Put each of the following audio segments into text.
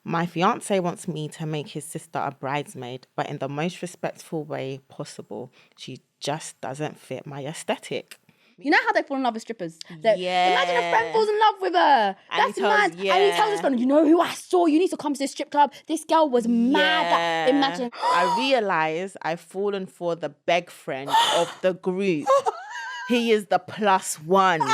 My fiance wants me to make his sister a bridesmaid, but in the most respectful way possible. She just doesn't fit my aesthetic. You know how they fall in love with strippers? Yeah. Imagine a friend falls in love with her. That's mad. And he tells his friend, you know who I saw? You need to come to this strip club. This girl was mad. Imagine. I realise I've fallen for the beg friend of the group. He is the +1.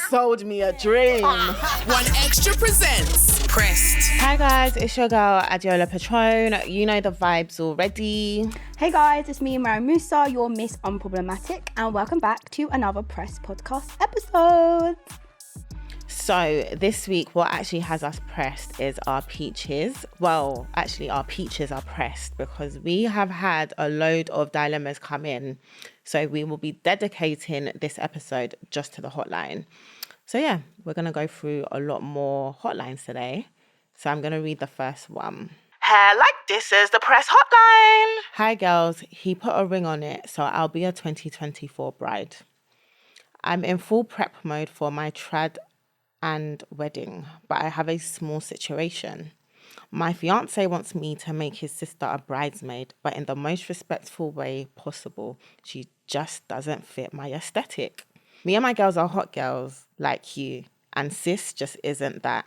Sold me a dream. One Extra presents Pressed. Hi guys, it's your girl Adeola Patronne. You know the vibes already. Hey guys, it's me, Mariam Musa, your Miss Unproblematic, and welcome back to another Press Podcast episode. So this week, what actually has us pressed is our peaches. Well, actually our peaches are pressed because we have had a load of dilemmas come in. So we will be dedicating this episode just to the hotline. So yeah, we're going to go through a lot more hotlines today. So I'm going to read the first one. Hair like this is the press hotline. Hi girls, he put a ring on it, so I'll be a 2024 bride. I'm in full prep mode for my trad and wedding, but I have a small situation. My fiance wants me to make his sister a bridesmaid, but in the most respectful way possible. She just doesn't fit my aesthetic. Me and my girls are hot girls like you, and sis just isn't that.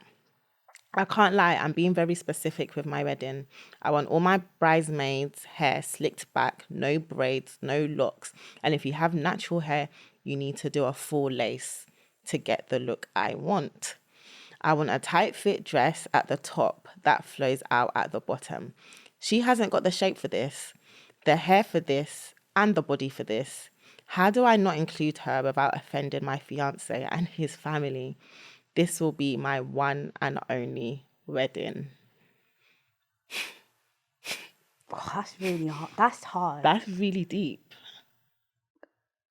I can't lie, I'm being very specific with my wedding. I want all my bridesmaids' hair slicked back, no braids, no locks. And if you have natural hair, you need to do a full lace to get the look I want. I want a tight fit dress at the top that flows out at the bottom. She hasn't got the shape for this, the hair for this, and the body for this. How do I not include her without offending my fiance and his family? This will be my one and only wedding. Oh, that's really hard. That's hard. That's really deep.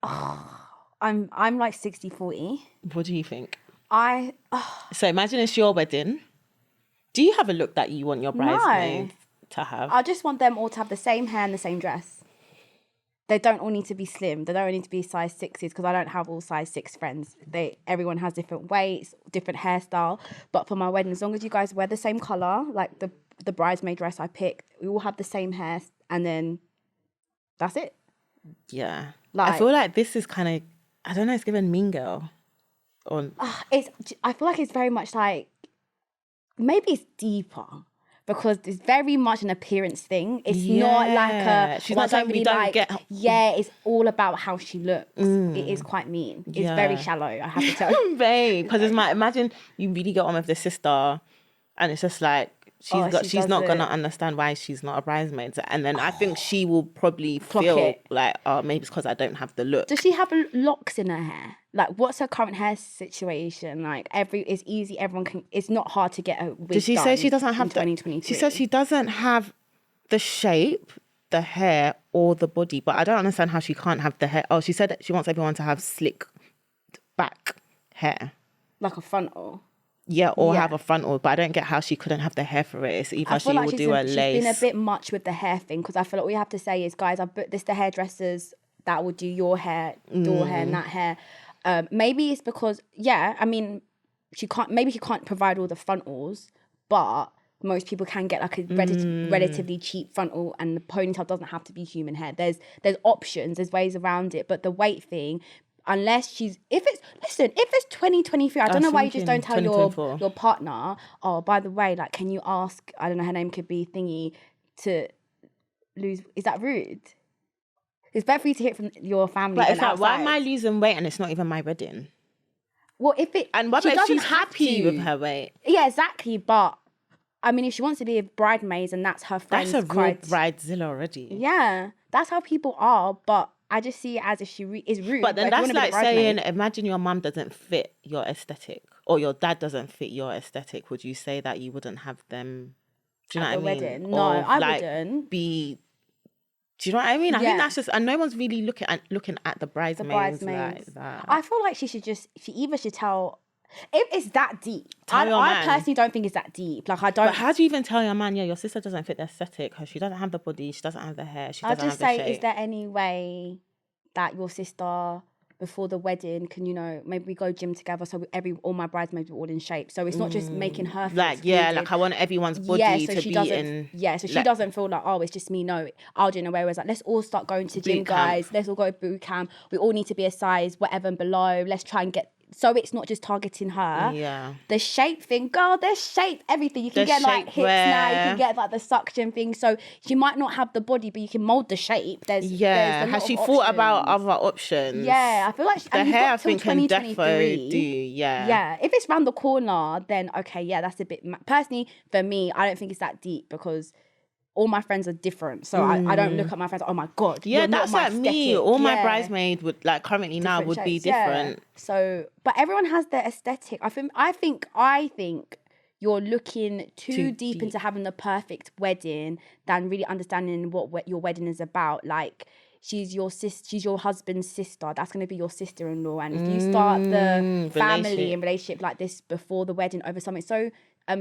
I'm like 60-40. What do you think? I So imagine it's your wedding. Do you have a look that you want your bridesmaids to have? I just want them all to have the same hair and the same dress. They don't all need to be slim. They don't all need to be size 6s because I don't have all size 6 friends. Everyone has different weights, different hairstyle. But for my wedding, as long as you guys wear the same colour, like the bridesmaid dress I picked, we all have the same hair, and then that's it. Yeah. Like, I feel like this is kind of, I don't know, it's given Mean Girl. I feel like it's very much like, maybe it's deeper. Because it's very much an appearance thing. It's not like a... She's not saying we don't get... Yeah, it's all about how she looks. It is quite mean. It's very shallow, I have to tell you. Babe, because it's like, imagine you really get on with the sister and it's just like, she's not going to understand why she's not a bridesmaid. And then I think she will probably feel like, oh, maybe it's because I don't have the look. Does she have locks in her hair? Like, what's her current hair situation? Like, it's easy, everyone can... It's not hard to get a wig Did she say she doesn't have 2023? She said she doesn't have the shape, the hair, or the body. But I don't understand how she can't have the hair. Oh, she said that she wants everyone to have slick back hair. Like a frontal? Yeah, or have a frontal. But I don't get how she couldn't have the hair for it. It's either she will do a lace. She's been a bit much with the hair thing because I feel like all you have to say is, guys, I've booked the hairdressers that will do your hair, your hair, and that hair. Maybe it's because, I mean, she can't provide all the frontals, but most people can get like a relatively cheap frontal, and the ponytail doesn't have to be human hair. There's options, there's ways around it, but the weight thing, unless if it's 2023, I don't know why you just don't tell your partner, oh, by the way, like, can you ask, I don't know, her name could be Thingy, to lose, is that rude? It's better for you to hear from your family. But it's like, why am I losing weight and it's not even my wedding? Well, what if she's happy with her weight? Yeah, exactly. But I mean, if she wants to be a bridesmaid and that's her friend's... That's a real bridezilla already. Yeah, that's how people are. But I just see it as if she is rude. But then that's like saying, imagine your mum doesn't fit your aesthetic or your dad doesn't fit your aesthetic. Would you say that you wouldn't have them? Do you know what I mean? Wedding? No, I wouldn't. Do you know what I mean? I think that's just, and no one's really looking at the bridesmaids like that. I feel like she either should tell, if it's that deep. I personally don't think it's that deep. Like, I don't. But how do you even tell your man, your sister doesn't fit the aesthetic because she doesn't have the body, she doesn't have the hair, she doesn't have the shape? Is there any way that your sister before the wedding, can, you know, maybe we go gym together so all my bridesmaids were all in shape. So it's not just making her feel excluded. Like I want everyone's body to be in. She doesn't feel like, oh, it's just me. No, I'll do it in a way where it's like, let's all start going to gym, guys. Let's all go to boot camp. We all need to be a size whatever and below. Let's try and get. So it's not just targeting her. Yeah. The shape thing, girl, there's shape, everything. You can get like hips now, you can get like the suction thing. So she might not have the body, but you can mold the shape. There's Has she thought about other options? Yeah, I feel like the hair I think can definitely do. Yeah. If it's round the corner, then okay, yeah, that's a bit. Personally, for me, I don't think it's that deep because all my friends are different, so I don't look at my friends. Oh my god, yeah, that's like me. All my bridesmaids would like currently now would be different. Yeah. So, but everyone has their aesthetic. I think you're looking too deep into having the perfect wedding than really understanding what your wedding is about. Like, she's your husband's sister. That's going to be your sister-in-law, and if you start the family and relationship like this before the wedding over something so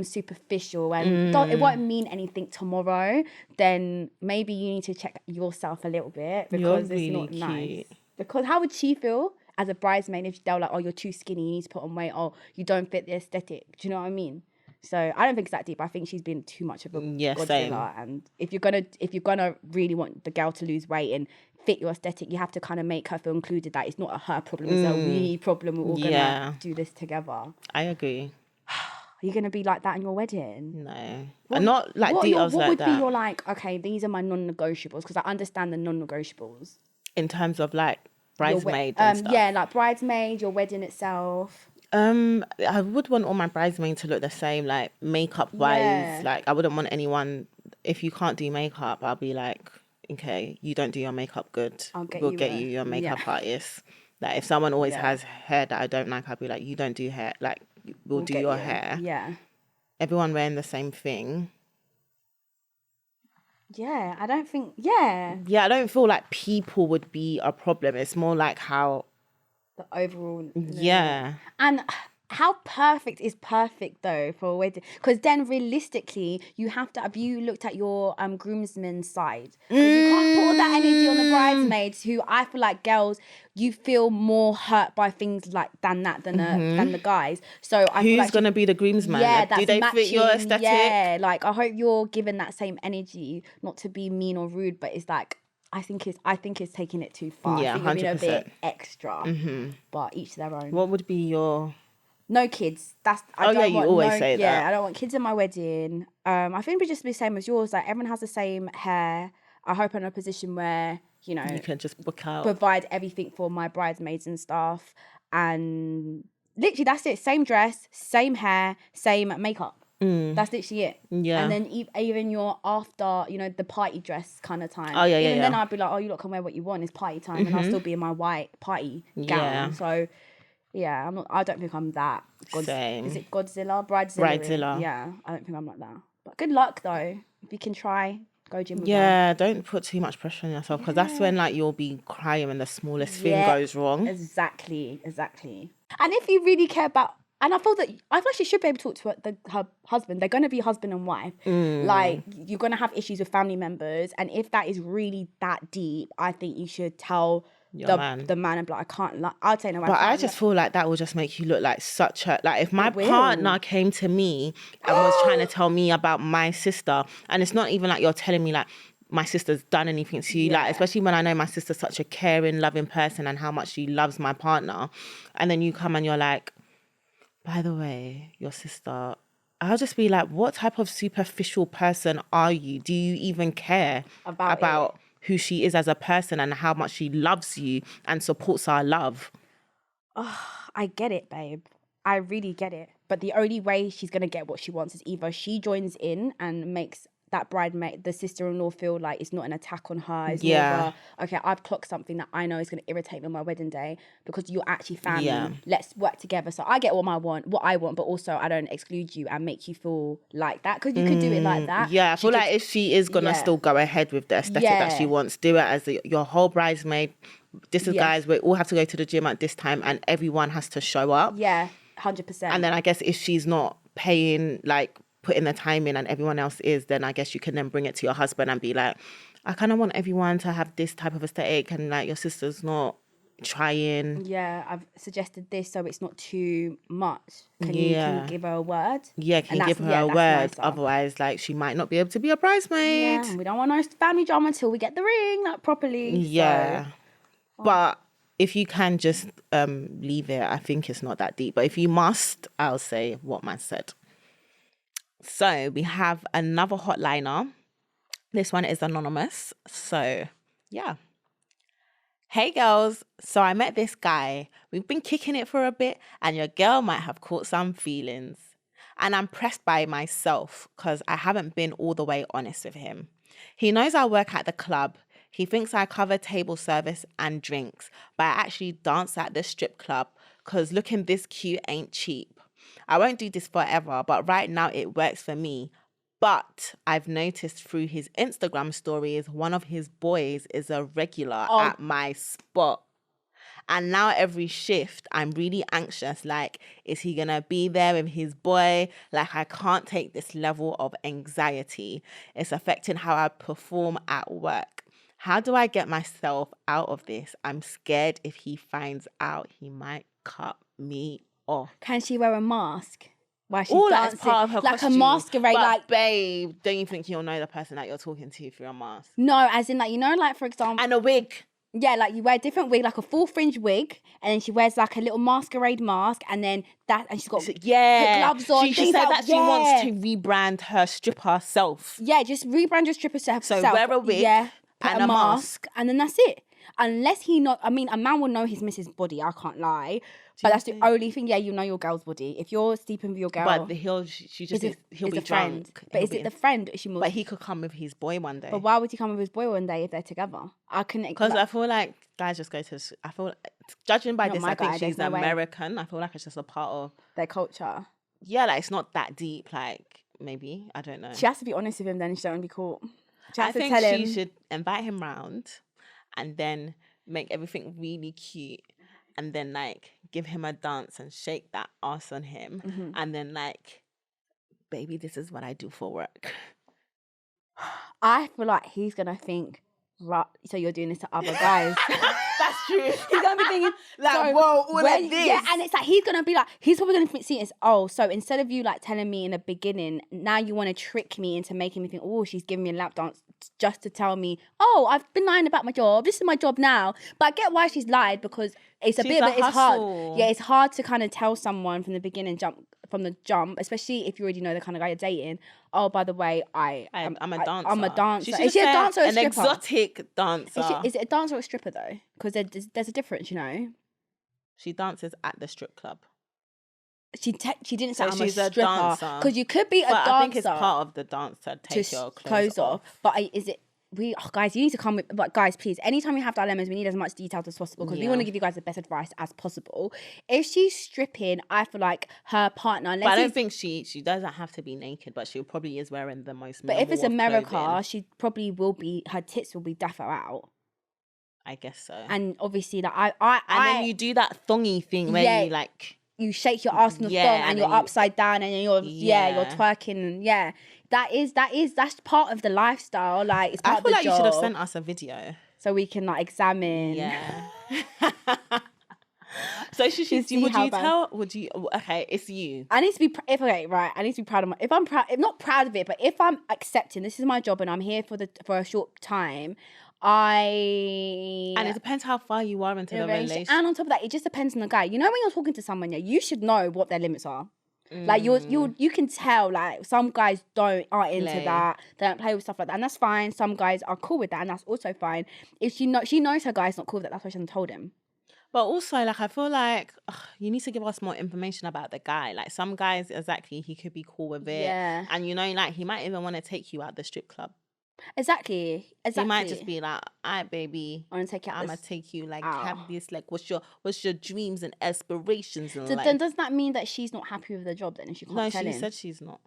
superficial and it won't mean anything tomorrow, then maybe you need to check yourself a little bit because it's not nice. Because how would she feel as a bridesmaid if they're like, oh, you're too skinny, you need to put on weight, or you don't fit the aesthetic? Do you know what I mean? So I don't think it's that deep. I think she's been too much of a Godzilla. Same. And if you're gonna really want the girl to lose weight and fit your aesthetic, you have to kind of make her feel included. That it's not a her problem, it's a we problem. We're all gonna do this together. I agree. Are you going to be like that in your wedding? No. Not like details like that. What would be your like, okay, these are my non-negotiables? Because I understand the non-negotiables. In terms of like bridesmaid and stuff. Yeah, like bridesmaid, your wedding itself. I would want all my bridesmaids to look the same, like makeup-wise. Yeah. Like I wouldn't want anyone, if you can't do makeup, I'll be like, okay, you don't do your makeup good. We'll get you your makeup artist. Like if someone always has hair that I don't like, I'll be like, you don't do hair. Like, we'll do your hair. Yeah. Everyone wearing the same thing. Yeah, I don't think. Yeah. Yeah, I don't feel like people would be a problem. It's more like how. The overall. Yeah. And how perfect is perfect though for a wedding? Because then realistically, you have to. Have you looked at your groomsmen's side? Because you can't put all that energy on the bridesmaids. Who I feel like girls, you feel more hurt by things like than the guys. So I feel like gonna be the groomsman? Yeah, like, do they fit your aesthetic? Yeah, like I hope you're given that same energy. Not to be mean or rude, but it's like. I think it's taking it too far. Yeah, 100%. I think you're being a bit extra. But each their own. What would be your? No kids. You always say that. Yeah, I don't want kids in my wedding. I think it'd just be the same as yours. Like everyone has the same hair. I hope I'm in a position where you can just book out, provide everything for my bridesmaids and stuff, and literally that's it. Same dress, same hair, same makeup. That's literally it. Yeah. And then even your after, the party dress kind of time. Oh yeah, yeah. Even then I'd be like, oh, you lot can wear what you want. It's party time, and I'll still be in my white party gown. Yeah. So. Yeah, I don't think I'm that. Same. Is it Godzilla? Bridezilla. Yeah, I don't think I'm like that. But good luck though. If you can try, go gym with her. Don't put too much pressure on yourself because that's when like you'll be crying when the smallest thing goes wrong. Exactly. And if you really care about, and I feel like she should be able to talk to her husband. They're going to be husband and wife. Like you're going to have issues with family members, and if that is really that deep, I think you should tell. The man and be like, I can't. I'd say no. But I just feel like that will just make you look like such a if my partner came to me and was trying to tell me about my sister, and it's not even like you're telling me like my sister's done anything to you, like especially when I know my sister's such a caring, loving person and how much she loves my partner, and then you come and you're like, by the way, your sister. I'll just be like, what type of superficial person are you? Do you even care about who she is as a person and how much she loves you and supports our love? Oh, I get it, babe. I really get it. But the only way she's going to get what she wants is either she joins in and makes that bridesmaid, the sister-in-law, feel like it's not an attack on her. It's more of a, okay, I've clocked something that I know is going to irritate me on my wedding day because you're actually family. Yeah. Let's work together. So I get what I want, but also I don't exclude you and make you feel like that because you could do it like that. Yeah, I feel like if she is going to still go ahead with the aesthetic that she wants, do it as your whole bridesmaid. This is guys, we all have to go to the gym at this time and everyone has to show up. Yeah, 100%. And then I guess if she's not paying, like, putting the time in and everyone else is, then I guess you can then bring it to your husband and be like, I kind of want everyone to have this type of aesthetic and like your sister's not trying. Yeah, I've suggested this so it's not too much. Can Yeah. you give her a word? Yeah, And can that's- give her yeah, a that's word. nicer. Otherwise, like, she might not be able to be a bridesmaid. Yeah, and we don't want no family drama until we get the ring like properly. Yeah. So. But if you can just leave it, I think it's not that deep. But if you must, I'll say what man said. So we have another hotliner. This one is anonymous. So, yeah. Hey girls, so I met this guy. We've been kicking it for a bit and your girl might have caught some feelings. And I'm pressed by myself because I haven't been all the way honest with him. He knows I work at the club. He thinks I cover table service and drinks, but I actually dance at the strip club because looking this cute ain't cheap. I won't do this forever, but right now it works for me. But I've noticed through his Instagram stories, one of his boys is a regular at my spot. And now every shift, I'm really anxious. Like, is he going to be there with his boy? Like, I can't take this level of anxiety. It's affecting how I perform at work. How do I get myself out of this? I'm scared if he finds out, he might cut me off. Can she wear a mask while she's All dancing? that's part of her like costume. a masquerade, but like babe, don't you think you'll know the person that you're talking to through a mask? no, as in like you know, like for example, And a wig. yeah, like you wear a different wig, like a full fringe wig, and then she wears like a little masquerade mask, and then that, and she's got Yeah, gloves on. She things said like- that she wants to rebrand her stripper self. Yeah, just rebrand your stripper self. So wear a wig put and a a mask, and then that's it. Unless he not, I mean, a man will know his missus' body. I can't lie, but that's the only thing. Yeah, you know your girl's body. If you're sleeping with your girl, But he'll be a friend. drunk. But He'll is be it the friend? Is she more? But he could come with his boy one day. But why would he come with his boy one day if they're together? I couldn't. Because I feel like guys just go to. I feel judging by Not this, my I think guy, she's there's no way. American. I feel like it's just a part of. their culture. Yeah, like it's not that deep. Like maybe I don't know. She has to be honest with him. Then she don't want to be caught. She has I to think tell she him. should invite him round, and then make everything really cute, and then like give him a dance and shake that ass on him, Mm-hmm. and then like, baby, this is what I do for work. I feel like he's gonna think, right? So you're doing this to other guys. That's true. He's gonna be thinking, Like, so whoa, all when- of this. Yeah, and it's like he's gonna be like, he's probably gonna see it as, oh, so instead of you like telling me in the beginning, now you want to trick me into making me think, oh, she's giving me a lap dance just to tell me, oh, I've been lying about my job. This is my job now. But I get why she's lied because it's She's a it's hard. hustle. Yeah, it's hard to kind of tell someone from the beginning, from the jump, especially if you already know the kind of guy you're dating. Oh, by the way, I'm a dancer. I'm a dancer. She should Is she a have said dancer or a an stripper? exotic dancer. Is it a dancer or a stripper though? Because there's a difference, you know. She dances at the strip club. She didn't say So I'm she's a a stripper dancer. because you could be a But dancer. I think it's part of the dance to to take your clothes off. But is it? Guys, you need to come with. But guys, please, anytime we have dilemmas, we need as much detail as possible because we want to give you guys the best advice as possible. If she's stripping, I feel like her partner. But I don't think she doesn't have to be naked, but she probably is wearing the most. But if it's minimal of America, clothing. she probably will be. Her tits will be dapper out, I guess so. and obviously, like And then you do that thongy thing where Yeah. you like. you shake your ass on the Yeah, thong and and then you're you- upside down and you're you're twerking and that's part of the lifestyle. Like it's part I feel of like the you should have job. sent us a video. So we can like examine. Yeah. So see would how you bad- tell? Would you? Okay, it's you. I need to be I need to be proud of my. If I'm proud, if not proud of it, but if I'm accepting this is my job and I'm here for a short time, And it depends how far you are into the relationship. And on top of that, it just depends on the guy. You know, when you're talking to someone, yeah, you should know what their limits are. Like you can tell. Like some guys aren't into Play. that. They don't play with stuff like that, and that's fine. Some guys are cool with that, and that's also fine. If she knows her guy's not cool with that, that's why she hasn't told him. But also, like, I feel like you need to give us more information about the guy. Like, some guys, exactly, he could be cool with it. Yeah. And, you know, like, he might even want to take you out the strip club. Exactly. He might just be like, all right, baby, I want to take it out. I'm going to take you, like, out. have this, like, what's your dreams and aspirations in So life? then does that mean that she's not happy with the job then if she can't No, tell she him? said she's not.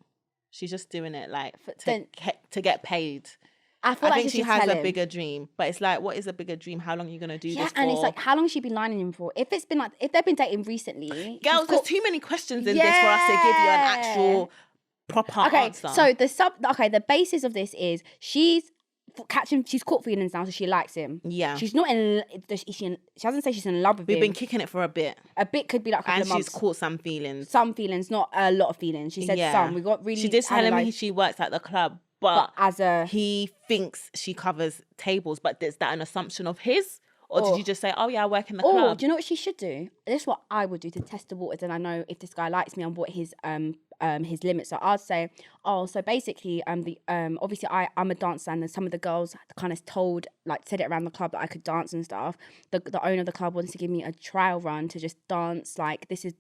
She's just doing it, like, then- to get paid. I feel I like think she should has tell a him. bigger dream. But it's like, what is a bigger dream? How long are you going to do this for? And it's like, how long has she been lining him for? If they've been dating recently. Girls, there's too many questions in this for us to give you an actual proper answer. So the basis of this is she's she's caught feelings now, so she likes him. Yeah. She's not in, she doesn't say she's in love with him. We've been kicking it for a bit. A bit could be like a couple And of months. she's caught some feelings. Some feelings, not a lot of feelings. She said some. We got really. She did tell him she works at the club, but he thinks she covers tables. But is that an assumption of his? Or did you just say, oh yeah, I work in the club? Do you know what she should do? This is what I would do to test the waters, and I know if this guy likes me and what his limits are. I'd say, so basically, obviously I'm a dancer, and then some of the girls kind of said it around the club that I could dance and stuff. The owner of the club wants to give me a trial run to just dance. Like this is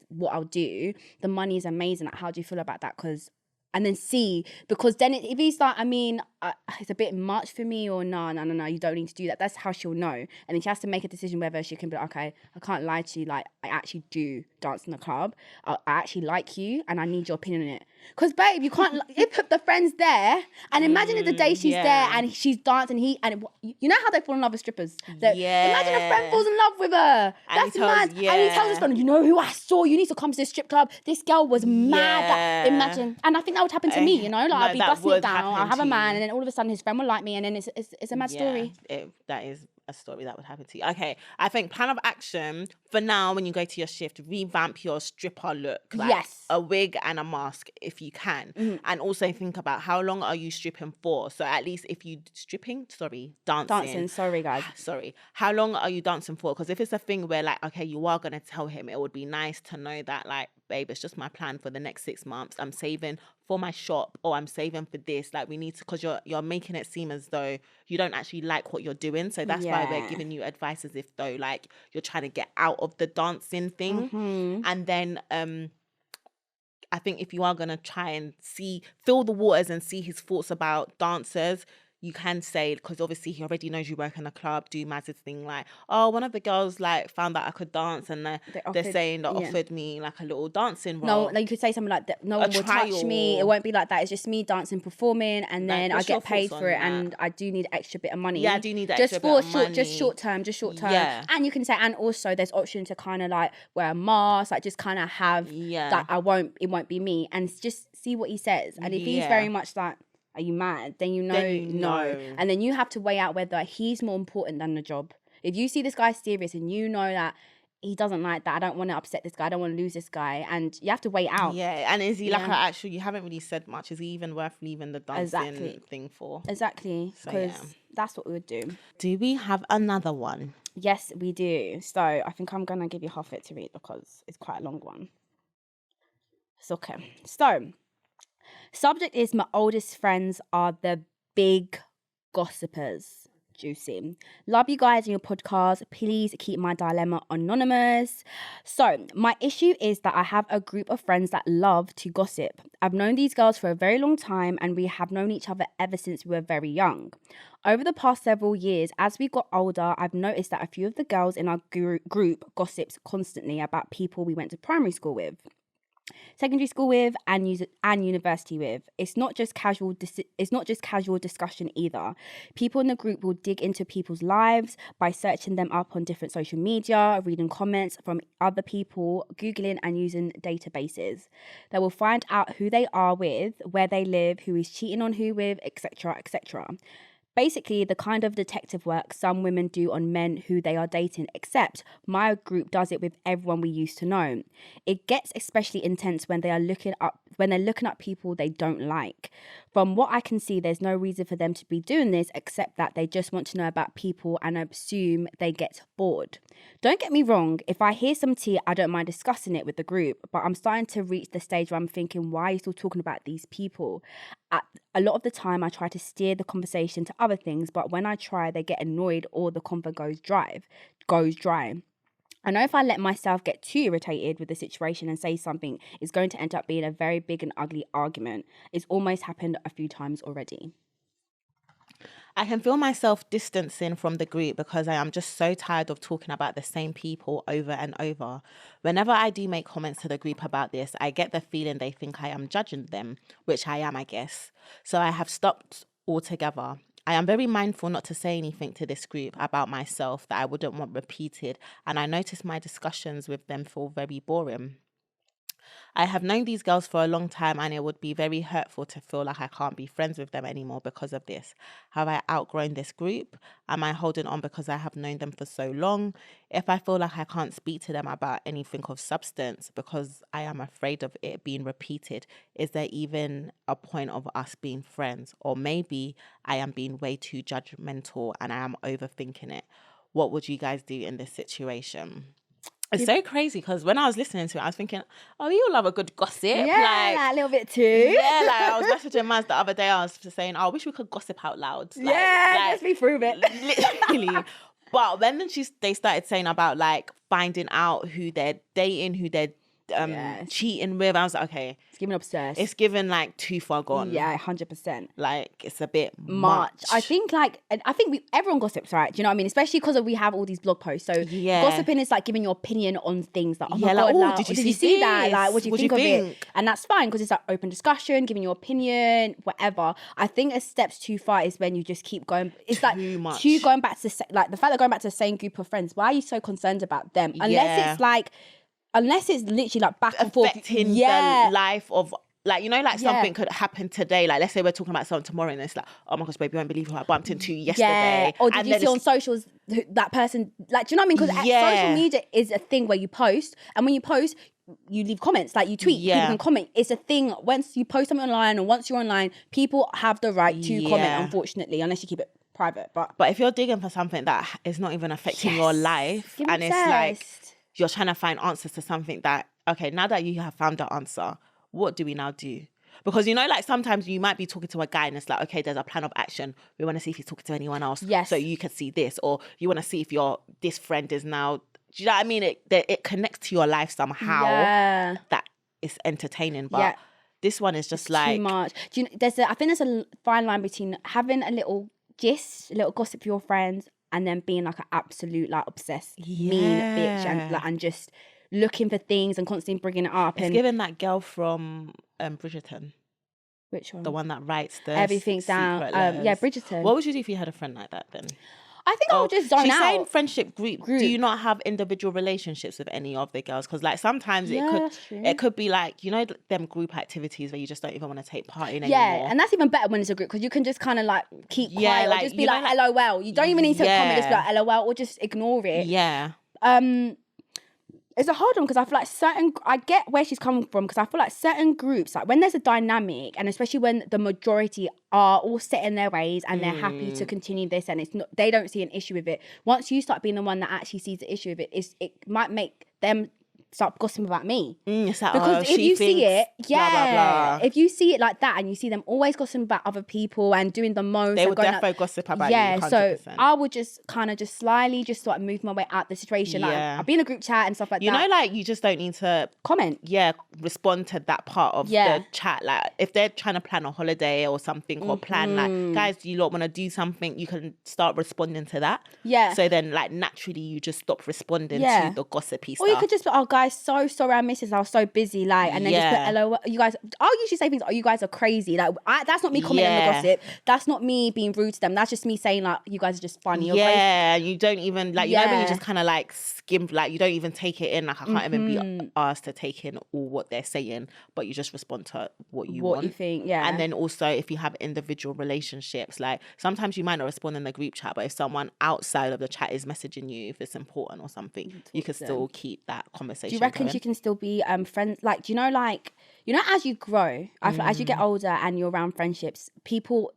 what I'll do. The money is amazing. Like, how do you feel about that? And then see, because then if he's like, it's a bit much for me, or no, you don't need to do that. That's how she'll know. And then she has to make a decision whether she can be like, okay, I can't lie to you. Like, I actually do dance in the club. I actually like you, and I need your opinion on it. Because, babe, you can't, you put the friends there, and imagine if the day she's there and she's dancing, you know how they fall in love with strippers? Imagine a friend falls in love with her. That's mad. And he tells his friend, you know who I saw? You need to come to this strip club. This girl was mad. Imagine. And I think that would happen to me, you know? Like, I'd be busting it down, I'll have a man, and then all of a sudden his friend will like me, and then it's a mad story. That is a story that would happen to you. Okay, I think plan of action for now, when you go to your shift, revamp your stripper look. Like a wig and a mask if you can. And also think about how long are you stripping for. So at least if you dancing. Sorry guys. Sorry. How long are you dancing for? Because if it's a thing where like, okay, you are going to tell him, it would be nice to know that like, babe, it's just my plan for the next 6 months. I'm saving for my shop, or I'm saving for this. Like, we need to, because you're making it seem as though you don't actually like what you're doing. So that's why we're giving you advice as if though like you're trying to get out of the dancing thing. And then I think if you are going to try and feel the waters and see his thoughts about dancers, you can say, because obviously he already knows you work in a club, do Maz's thing like, oh, one of the girls like found that I could dance, and they're saying they offered me like a little dancing role. No, like you could say something like that. No one will touch me. It won't be like that. It's just me dancing, performing, and then I get paid for it, and I do need extra bit of money. Yeah, I do need extra bit of money. Just short term. Yeah. And you can say, and also there's option to kind of like wear a mask, like just kind of have that. It won't be me, and just see what he says. And if he's very much like, are you mad? Then you know, no. And then you have to weigh out whether he's more important than the job. If you see this guy serious and you know that he doesn't like that, I don't want to upset this guy, I don't want to lose this guy, and you have to weigh out. Yeah, and is he like actually, you haven't really said much, is he even worth leaving the dancing thing for? Exactly, because that's what we would do. Do we have another one? Yes, we do. So I think I'm going to give you half it to read because it's quite a long one. It's okay. So, subject is my oldest friends are the big gossipers. Juicy. Love you guys and your podcast. Please keep my dilemma anonymous. So, my issue is that I have a group of friends that love to gossip. I've known these girls for a very long time, and we have known each other ever since we were very young. Over the past several years, as we got older, I've noticed that a few of the girls in our group gossips constantly about people we went to primary school with, secondary school with, and university with. It's not just casual discussion either. People in the group will dig into people's lives by searching them up on different social media, reading comments from other people, Googling and using databases. They will find out who they are with, where they live, who is cheating on who with, etc., etc. Basically, the kind of detective work some women do on men who they are dating, except my group does it with everyone we used to know. It gets especially intense when they're looking up people they don't like. From what I can see, there's no reason for them to be doing this except that they just want to know about people and assume they get bored. Don't get me wrong, if I hear some tea, I don't mind discussing it with the group, but I'm starting to reach the stage where I'm thinking, why are you still talking about these people? A lot of the time, I try to steer the conversation to other things, but when I try, they get annoyed or the convo goes dry. I know if I let myself get too irritated with the situation and say something, it's going to end up being a very big and ugly argument. It's almost happened a few times already. I can feel myself distancing from the group because I am just so tired of talking about the same people over and over. Whenever I do make comments to the group about this, I get the feeling they think I am judging them, which I am, I guess. So I have stopped altogether. I am very mindful not to say anything to this group about myself that I wouldn't want repeated, and I notice my discussions with them feel very boring. I have known these girls for a long time and it would be very hurtful to feel like I can't be friends with them anymore because of this. Have I outgrown this group? Am I holding on because I have known them for so long? If I feel like I can't speak to them about anything of substance because I am afraid of it being repeated, is there even a point of us being friends? Or maybe I am being way too judgmental and I am overthinking it. What would you guys do in this situation? It's so crazy because when I was listening to it, I was thinking, oh, you all love a good gossip. Yeah, like a little bit too. Yeah, like I was messaging Maz the other day, I was just saying, oh, I wish we could gossip out loud. Like, let's be through it. Literally. But then they started saying about like finding out who they're dating, who they're cheating with. I was like, okay. It's giving obsessed. It's given like too far gone. Yeah, 100%. Like it's a bit much. I think everyone gossips, right? Do you know what I mean? Especially because we have all these blog posts. So gossiping is like giving your opinion on things. Like, oh my God, like, did you see that? Like, what do you think of it? And that's fine because it's like open discussion, giving your opinion, whatever. I think a steps too far is when you just keep going. It's like you going back to like the fact that going back to the same group of friends. Why are you so concerned about them? Unless it's literally like back and forth. Affecting the life of, like, you know, like something could happen today. Like, let's say we're talking about something tomorrow and it's like, oh my gosh, babe, you won't believe who I bumped into yesterday. Or did you see on socials that person, like, do you know what I mean? Because social media is a thing where you post, and when you post, you leave comments, like you tweet, people can comment. It's a thing. Once you post something online or once you're online, people have the right to comment, unfortunately, unless you keep it private. But if you're digging for something that is not even affecting your life, and it's like, you're trying to find answers to something that, okay, now that you have found the answer, what do we now do? Because, you know, like sometimes you might be talking to a guy and it's like, okay, there's a plan of action. We want to see if he's talking to anyone else. Yes. So you can see this. Or you want to see if this friend is now, do you know what I mean? It connects to your life somehow. Yeah. That is entertaining. But this one is just it's like... too much. Do you know, I think there's a fine line between having a little gist, a little gossip for your friends, and then being like an absolute like obsessed mean bitch and just looking for things and constantly bringing it up. It's given that girl from Bridgerton. Which one? The one that writes the everything down. Bridgerton. What would you do if you had a friend like that then? I think I would just zone out. She's saying friendship group. Do you not have individual relationships with any of the girls? Because like sometimes it could be like, you know, them group activities where you just don't even want to take part in anymore. Yeah, and that's even better when it's a group because you can just kind of like keep quiet or just be like LOL. You don't even need to comment, just be like LOL or just ignore it. Yeah. It's a hard one because I feel like I get where she's coming from because I feel like certain groups, like when there's a dynamic and especially when the majority are all set in their ways and they're happy to continue this and it's not, they don't see an issue with it. Once you start being the one that actually sees the issue with it, it might make them start gossiping about me. It's like, because if you see it, blah, blah, blah. If you see it like that and you see them always gossiping about other people and doing the most, they would definitely gossip about you. 100%. So I would just kind of just slyly just sort of move my way out the situation. Like I'll be in a group chat and stuff like that. You know, like you just don't need to comment. Yeah, respond to that part of the chat. Like if they're trying to plan a holiday or something or plan like, guys, do you lot want to do something? You can start responding to that. Yeah. So then like naturally you just stop responding to the gossipy stuff. Or you could just be, oh guys, so sorry I missed this. I was so busy. Like, and then just put LOL. You guys, I'll usually say things, oh, you guys are crazy. Like, that's not me commenting on the gossip. That's not me being rude to them. That's just me saying like, you guys are just funny. You're crazy. You don't even like, you know when you just kind of like skim, like you don't even take it in. Like I can't even be asked to take in all what they're saying, but you just respond to what you want. You think, And then also if you have individual relationships, like sometimes you might not respond in the group chat, but if someone outside of the chat is messaging you, if it's important or something, you can still keep that conversation. Do you reckon going. you can still be friends? Like, do you know, as you grow, I feel like as you get older and you're around friendships,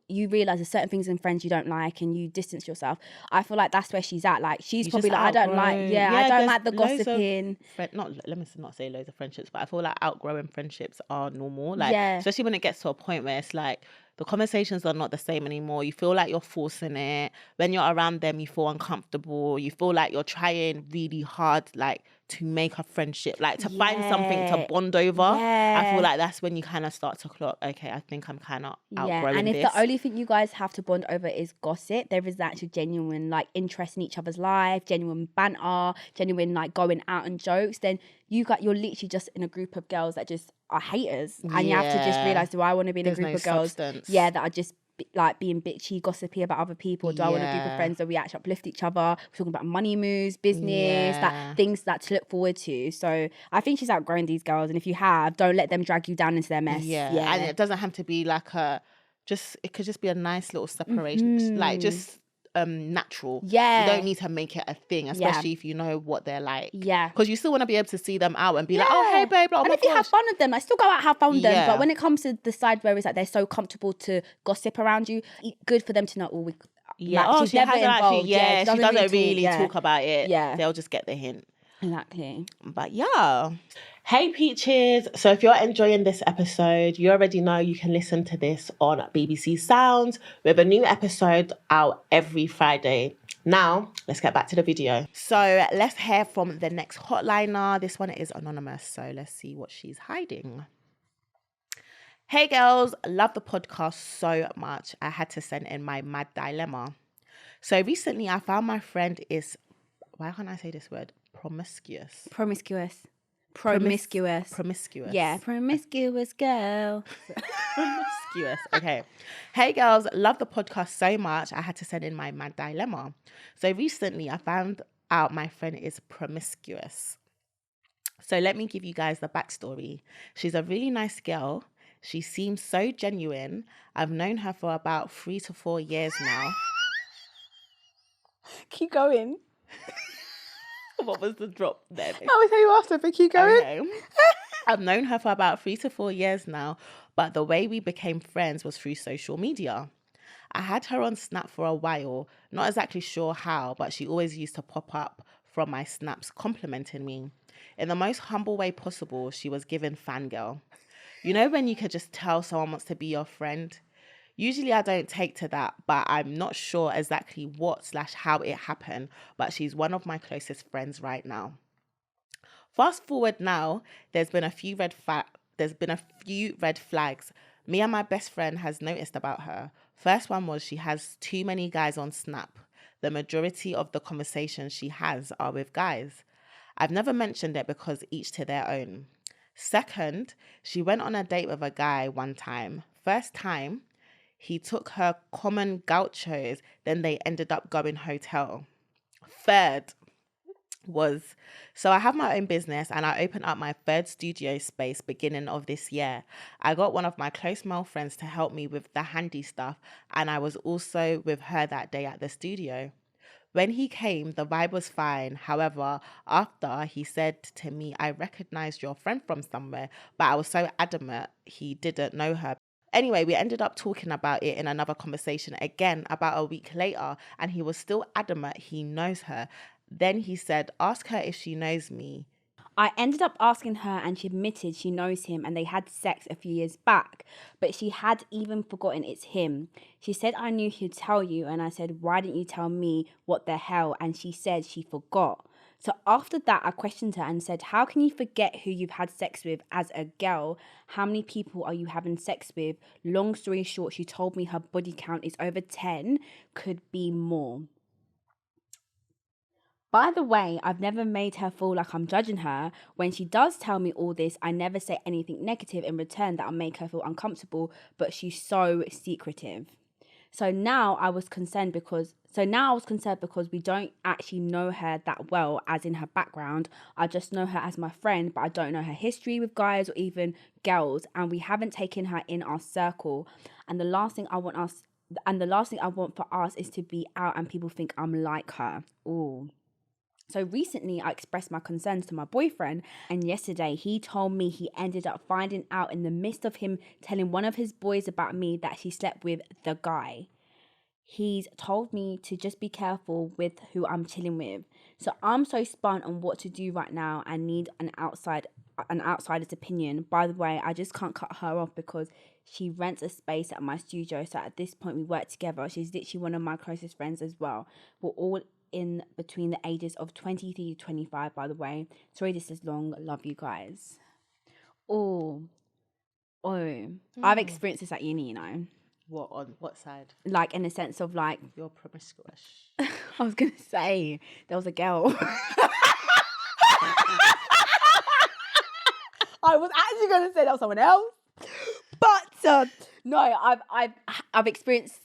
you realise there's certain things in friends you don't like and you distance yourself. I feel like that's where she's at. Like, she's probably like, I don't like the gossiping. Let me not say loads of friendships, but I feel like outgrowing friendships are normal. Like, especially when it gets to a point where it's like, the conversations are not the same anymore. You feel like you're forcing it. When you're around them, you feel uncomfortable. You feel like you're trying really hard, like, to make a friendship, like to find something to bond over. I feel like that's when you kind of start to clock, okay, I think I'm kind of outgrowing and if this. the only thing you guys have to bond over is gossip, there is actually genuine like interest in each other's life, genuine banter, genuine like going out and jokes, then you're literally just in a group of girls that just are haters, and you have to just realise, do I want to be in a group of girls that are just being bitchy, gossipy about other people? Do I want a group of friends that we actually uplift each other? We're talking about money moves, business, that things that to look forward to. So I think she's outgrown these girls, and if you have, don't let them drag you down into their mess. Yeah. And it doesn't have to be like it could just be a nice little separation, like just natural. Yeah. You don't need to make it a thing, especially if you know what they're like. Yeah. Because you still want to be able to see them out and be like, oh, hey, babe. Like, oh, and if you have fun with them, like, still go out, have fun with them. Yeah. But when it comes to the side where it's like they're so comfortable to gossip around you, good for them to know, like, she never hasn't involved. actually, she doesn't really talk, talk about it. Yeah. They'll just get the hint. Exactly. But yeah. Hey Peaches, so if you're enjoying this episode, you already know you can listen to this on BBC Sounds with a new episode out every Friday. Now, let's get back to the video. So let's hear from the next hotliner. This one is anonymous, so let's see what she's hiding. Hey girls, love the podcast so much. I had to send in my mad dilemma. So recently I found my friend is, why can't I say this word? Promiscuous. Yeah, promiscuous girl. Promiscuous. Okay. Hey girls, love the podcast so much. I had to send in my mad dilemma. So recently I found out my friend is promiscuous. So let me give you guys the backstory. She's a really nice girl. She seems so genuine. I've known her for about 3 to 4 years now. Keep going. What was the drop there? I will tell you after, but keep going. Okay. I've known her for about 3 to 4 years now, but the way we became friends was through social media. I had her on Snap for a while, not exactly sure how, but she always used to pop up from my snaps complimenting me. In the most humble way possible, she was given fangirl. You know when you could just tell someone wants to be your friend? Usually I don't take to that, but I'm not sure exactly what/how it happened, but she's one of my closest friends right now. Fast forward now, there's been a few red flags me and my best friend has noticed about her. First one was she has too many guys on Snap. The majority of the conversations she has are with guys. I've never mentioned it because each to their own. Second, she went on a date with a guy one time. First time, he took her common gauchos, then they ended up going hotel. Third was, so I have my own business and I opened up my third studio space beginning of this year. I got one of my close male friends to help me with the handy stuff, and I was also with her that day at the studio. When he came, the vibe was fine. However, after he said to me, I recognized your friend from somewhere, but I was so adamant he didn't know her. Anyway, we ended up talking about it in another conversation again about a week later, and he was still adamant he knows her. Then he said, ask her if she knows me. I ended up asking her and she admitted she knows him and they had sex a few years back, but she had even forgotten it's him. She said, I knew he'd tell you, and I said, why didn't you tell me? What the hell? And she said she forgot. So after that, I questioned her and said, how can you forget who you've had sex with as a girl? How many people are you having sex with? Long story short, she told me her body count is over 10, could be more. By the way, I've never made her feel like I'm judging her. When she does tell me all this, I never say anything negative in return that'll make her feel uncomfortable, but she's so secretive. So now I was concerned because we don't actually know her that well, as in her background. I just know her as my friend, but I don't know her history with guys or even girls, and we haven't taken her in our circle. And the last thing I want for us is to be out and people think I'm like her. Ooh. So recently I expressed my concerns to my boyfriend, and yesterday he told me he ended up finding out in the midst of him telling one of his boys about me that she slept with the guy. He's told me to just be careful with who I'm chilling with. So I'm so spun on what to do right now and need an outsider's opinion. By the way, I just can't cut her off because she rents a space at my studio. So at this point we work together. She's literally one of my closest friends as well. We're all in between the ages of 23 to 25, by the way. Sorry this is long. Love you guys. I've experienced this at uni, you know. What, on what side? Like in the sense of like, you're promiscuous. I was gonna say there was a girl. I was actually gonna say that was someone else, but No, I've experienced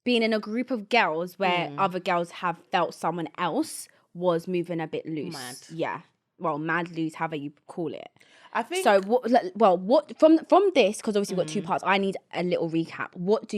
being in a group of girls where other girls have felt someone else was moving a bit loose. Mad. Yeah. Well, mad loose, however you call it. I think So what from this, because obviously we've got two parts, I need a little recap. What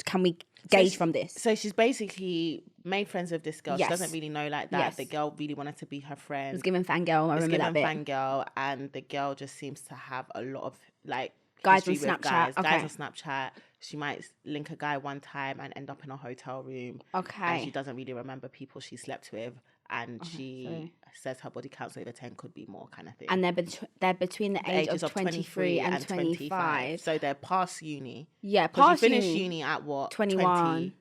can we gauge from this? So she's basically made friends with this girl. Yes. She doesn't really know like that. Yes. The girl really wanted to be her friend. It was given fangirl. I remember that bit. Fangirl, and the girl just seems to have a lot of like Guys on history with Snapchat. Guys on Snapchat. She might link a guy one time and end up in a hotel room. Okay. And she doesn't really remember people she slept with. And she says her body count's over 10, could be more kind of thing. And they're between the ages of 23 and 25. So they're past uni. Yeah, past uni. You finished uni at what? 21.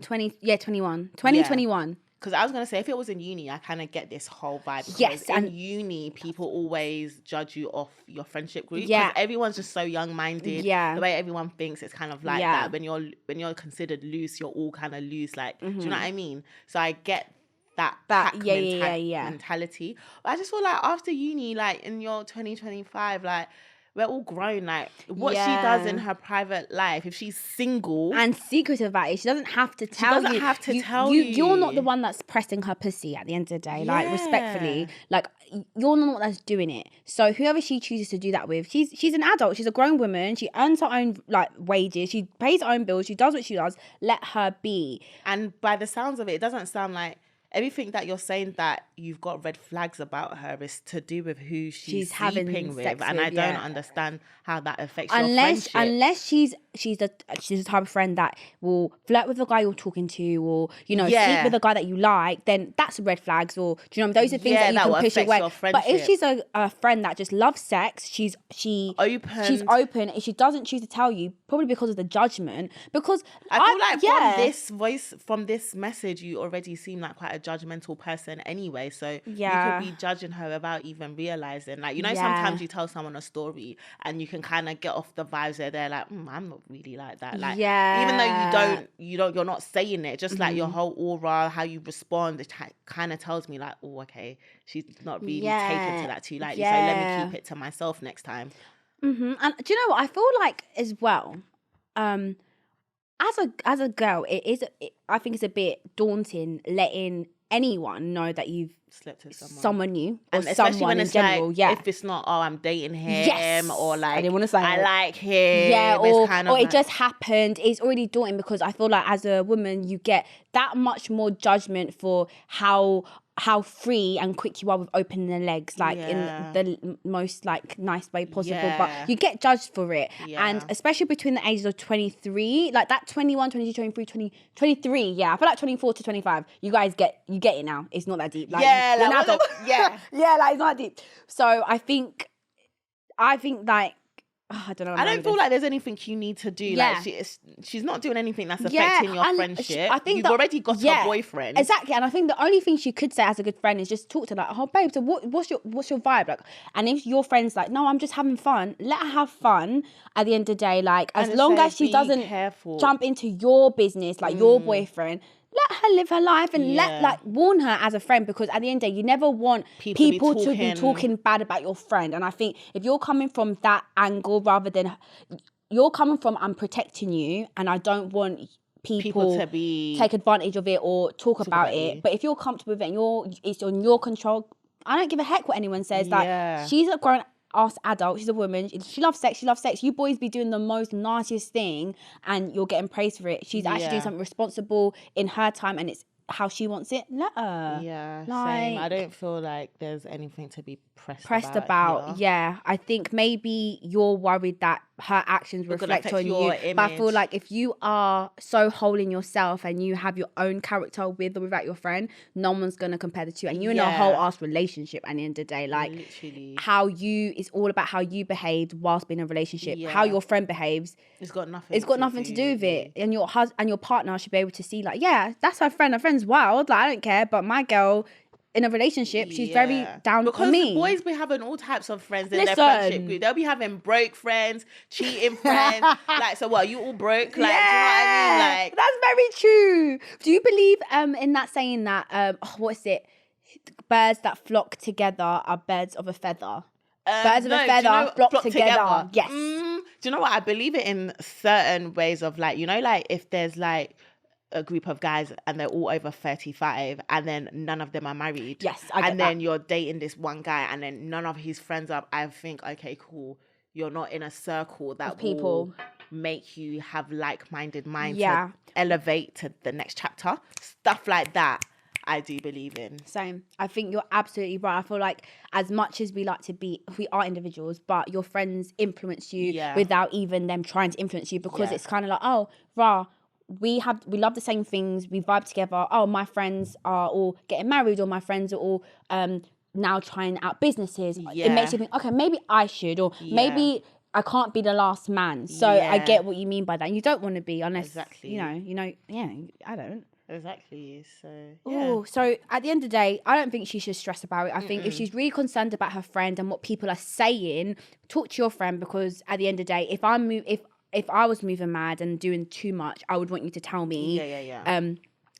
21. Yeah, 21. 2021. Because I was going to say, if it was in uni, I kind of get this whole vibe. Because yes, in uni, people always judge you off your friendship group. Yeah. Because everyone's just so young-minded. Yeah. The way everyone thinks, it's kind of like that. When you're considered loose, you're all kind of loose. Like, do you know what I mean? So I get that mentality. But I just feel like after uni, like in your 2025, like, we're all grown. Like, what she does in her private life, if she's single and secretive about it, she doesn't have to tell you. She doesn't have to tell you. You're not the one that's pressing her pussy at the end of the day. Like, respectfully, like, you're not the one that's doing it. So whoever she chooses to do that with, she's an adult. She's a grown woman. She earns her own like wages. She pays her own bills. She does what she does. Let her be. And by the sounds of it, it doesn't sound like everything that you're saying that you've got red flags about her is to do with who she's sleeping with, and I don't understand how that affects your friendship. Unless she's the type of friend that will flirt with the guy you're talking to, or sleep with the guy that you like, then that's red flags. Or do you know those are things that you can push away. But if she's a friend that just loves sex, she's open. She's open. If she doesn't choose to tell you, probably because of the judgment. Because I feel like from this message, you already seem like quite a judgmental person anyway. So you could be judging her without even realizing. Like, sometimes you tell someone a story and you can kind of get off the vibes that they're like, I'm not really like that. Like, even though you're not saying it, just like your whole aura, how you respond, it kind of tells me like, oh, okay, she's not really taken to that too lightly. So let me keep it to myself next time. Mm-hmm. And do you know what I feel like as well? As a girl, I think it's a bit daunting letting anyone know that you've slept with someone new, or and especially someone when in it's general. Like, if it's not, I'm dating him, or like, I didn't want to say I like him. Yeah, or it like, just happened. It's already daunting because I feel like as a woman, you get that much more judgment for how free and quick you are with opening the legs, like in the most like nice way possible, but you get judged for it. And especially between the ages of 23, like that 21, 22, 23, 20, 23, I feel like 24 to 25, you guys get it now. It's not that deep. Like, like like it's not that deep. So I think like, I don't know. I don't feel like there's anything you need to do. Yeah. Like she's not doing anything that's affecting your friendship. I think you've already got a boyfriend. Exactly. And I think the only thing she could say as a good friend is just talk to her like, oh babe, so what's your vibe? Like, and if your friend's like, no, I'm just having fun, let her have fun at the end of the day. Like, as long as she doesn't jump into your business, like your boyfriend, let her live her life and warn her as a friend, because at the end of the day, you never want people to be talking bad about your friend. And I think if you're coming from that angle, rather than you're coming from, I'm protecting you and I don't want people to take advantage of it or talk about it. But if you're comfortable with it and it's on your control, I don't give a heck what anyone says. Like, she's a grown ass adult, she's a woman, she loves sex. You boys be doing the most nastiest thing and you're getting praised for it. She's actually doing something responsible in her time and it's how she wants it. Let her. Same. I don't feel like there's anything to be pressed about. I think maybe you're worried that her actions reflect on you, image. But I feel like if you are so whole in yourself and you have your own character with or without your friend, no one's gonna compare the two, and you're in a whole ass relationship at the end of the day. Like, literally, it's all about how you behaved whilst being in a relationship. How your friend behaves, it's got nothing to do with it. And your husband and your partner should be able to see, like, that's her friend. Her friend's wild, like, I don't care, but my girl in a relationship, she's very down with me. Because boys be having all types of friends in their friendship group. They'll be having broke friends, cheating friends. Like, so what? You all broke? Like, do you know what I mean? Like, that's very true. Do you believe in that saying that what's it? Birds that flock together are birds of a feather. Birds of a feather flock together. Yes. Do you know what? I believe it in certain ways of like, like if there's like a group of guys and they're all over 35 and then none of them are married. Yes, I get And then that. you're dating this one guy and then none of his friends are, I think, okay, cool. You're not in a circle that Of people. will make you have like-minded minds Yeah. to elevate to the next chapter. Stuff like that. I do believe in. Same. I think you're absolutely right. I feel like as much as we like to be, we are individuals, but your friends influence you without even them trying to influence you, because it's kind of like, oh, we love the same things, we vibe together. Oh, my friends are all getting married, or my friends are all now trying out businesses. It makes you think, okay, maybe I should, or maybe I can't be the last man. So I get what you mean by that. And you don't want to be, unless I don't. Exactly. So Oh, so at the end of the day, I don't think she should stress about it. I think if she's really concerned about her friend and what people are saying, talk to your friend, because at the end of the day, if I was moving mad and doing too much, I would want you to tell me.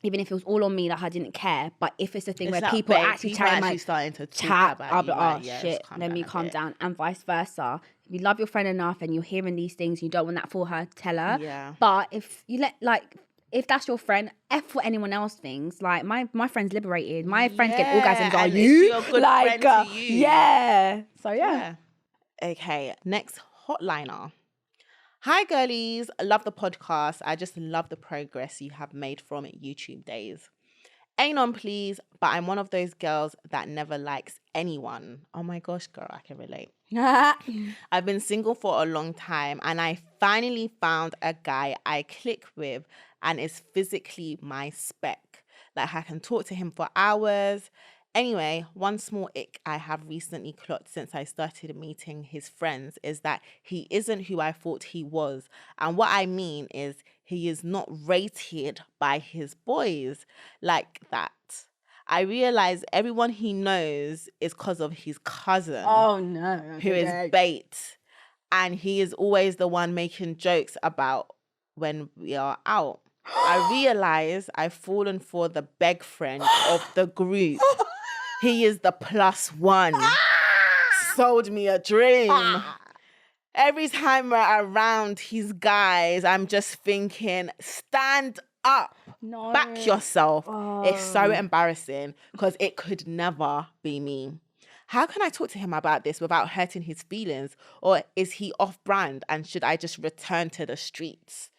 Even if it was all on me, like I didn't care. But if it's a thing where people are actually starting to talk about I'll be you, like, oh shit, let me calm down, and vice versa. If you love your friend enough and you're hearing these things, you don't want that for her, tell her. Yeah. But if you if that's your friend, F what anyone else thinks. Like my friend's liberated. My friends get orgasms. Are you? It's your good friend to you. Yeah. So yeah. Okay. Next hotliner. Hi girlies, love the podcast. I just love the progress you have made from YouTube days. Ain't on please, but I'm one of those girls that never likes anyone. Oh my gosh, girl, I can relate. I've been single for a long time and I finally found a guy I click with and is physically my spec. Like I can talk to him for hours. Anyway, one small ick I have recently clocked since I started meeting his friends is that he isn't who I thought he was. And what I mean is he is not rated by his boys like that. I realize everyone he knows is because of his cousin. Oh no. Who is bait. And he is always the one making jokes about when we are out. I realize I've fallen for the beg friend of the group. He is the plus one. Sold me a dream. Every time we're around his guys, I'm just thinking, stand up. No. Back yourself. It's so embarrassing because it could never be me. How can I talk to him about this without hurting his feelings? Or is he off brand and should I just return to the streets?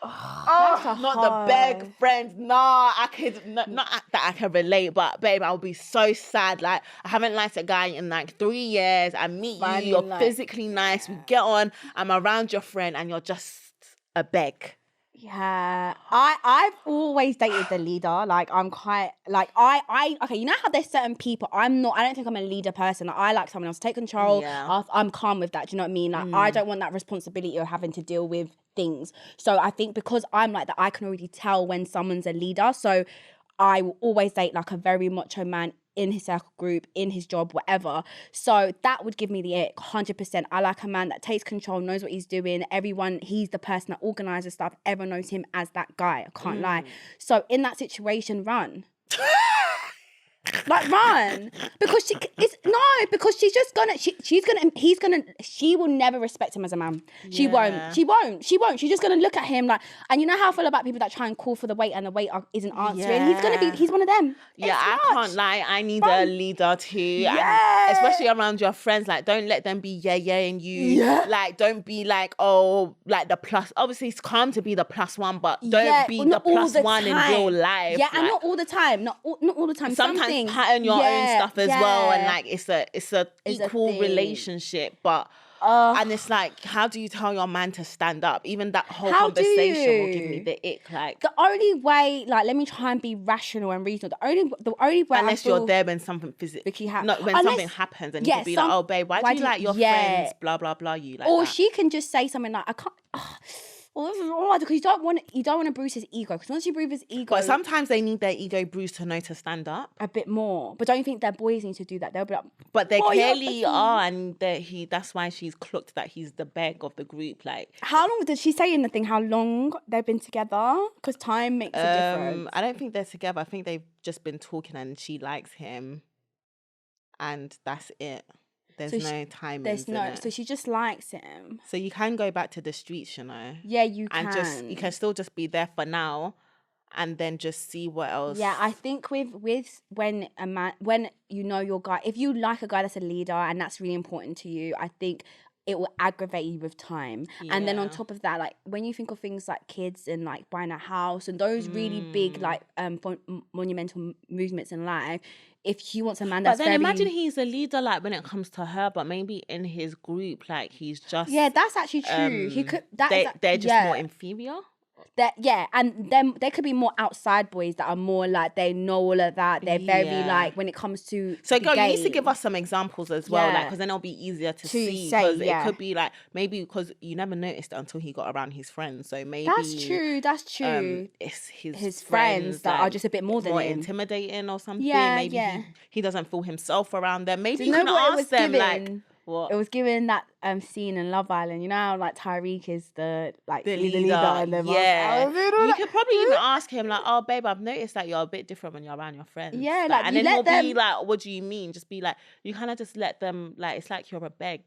Not the beg friend. Nah, I could not that I can relate, but babe, I'll be so sad. Like I haven't liked a guy in like 3 years. I meet you, you're physically nice. We get on. I'm around your friend, and you're just a beg. Yeah, I've always dated the leader. Like I'm quite like I okay. You know how there's certain people. I don't think I'm a leader person. Like, I like someone else to take control. Yeah. I'm calm with that. Do you know what I mean? Like I don't want that responsibility of having to deal with things. So I think because I'm like that, I can already tell when someone's a leader. So I will always date like a very macho man in his circle group, in his job, whatever. So that would give me the ick, 100%. I like a man that takes control, knows what he's doing. He's the person that organises stuff. Everyone knows him as that guy. I can't lie. So in that situation, run. Like run, because she will never respect him as a man. She won't. She's just gonna look at him like, and you know how I feel about people that try and call for the wait and the wait isn't answering. He's one of them. Yeah, I can't lie. I need a leader too. Yeah. And especially around your friends. Like, don't let them be and you. Yeah. Like, don't be like, oh, like the plus. Obviously, it's calm to be the plus one, but don't be the plus one in real life. Yeah, and not all the time. Not all the time. Sometimes pattern your own stuff as well, and like it's a equal relationship, but and it's like, how do you tell your man to stand up? Even that whole conversation will give me the ick. Like the only way, like, let me try and be rational and reasonable. The only way, unless you're there when something physically something happens, and you can be like, oh babe, why do you like your friends? Blah blah blah. You like, or that. She can just say something like, I can't. Well, this is hard because you don't want to bruise his ego. Because once you bruise his ego, but sometimes they need their ego bruised to know to stand up a bit more. But don't you think their boys need to do that? They'll be like, but they clearly are, and that's why she's clocked that he's the beg of the group. Like, how long did she say in the thing? How long they've been together? Because time makes a difference. I don't think they're together. I think they've just been talking, and she likes him, and that's it. There's no timing. There's no. So she just likes him. So you can go back to the streets, Yeah, you can. And you can still just be there for now, and then just see what else. Yeah, I think with when a man, when you know your guy, if you like a guy that's a leader and that's really important to you, I think it will aggravate you with time. And then on top of that, like when you think of things like kids and like buying a house and those really big like monumental movements in life, if he wants a man that's but then imagine he's a leader like when it comes to her, but maybe in his group like he's just that's actually true. He could they're just more inferior. And then there could be more outside boys that are more like they know all of that. They're very like when it comes to so girl, you need to give us some examples as well, like because then it'll be easier to see. Because it could be like maybe because you never noticed it until he got around his friends. So maybe that's true. It's his friends that are just a bit more than him, intimidating or something. Maybe he doesn't feel himself around them. Maybe you can ask them like. What? It was given that scene in Love Island, you know how like Tyreek is the leader and them. Yeah, you could probably even ask him like, "Oh, babe, I've noticed that you're a bit different when you're around your friends." Yeah, like and then he'll be like, "What do you mean?" Just be like, you kind of just let them like it's like you're a beg.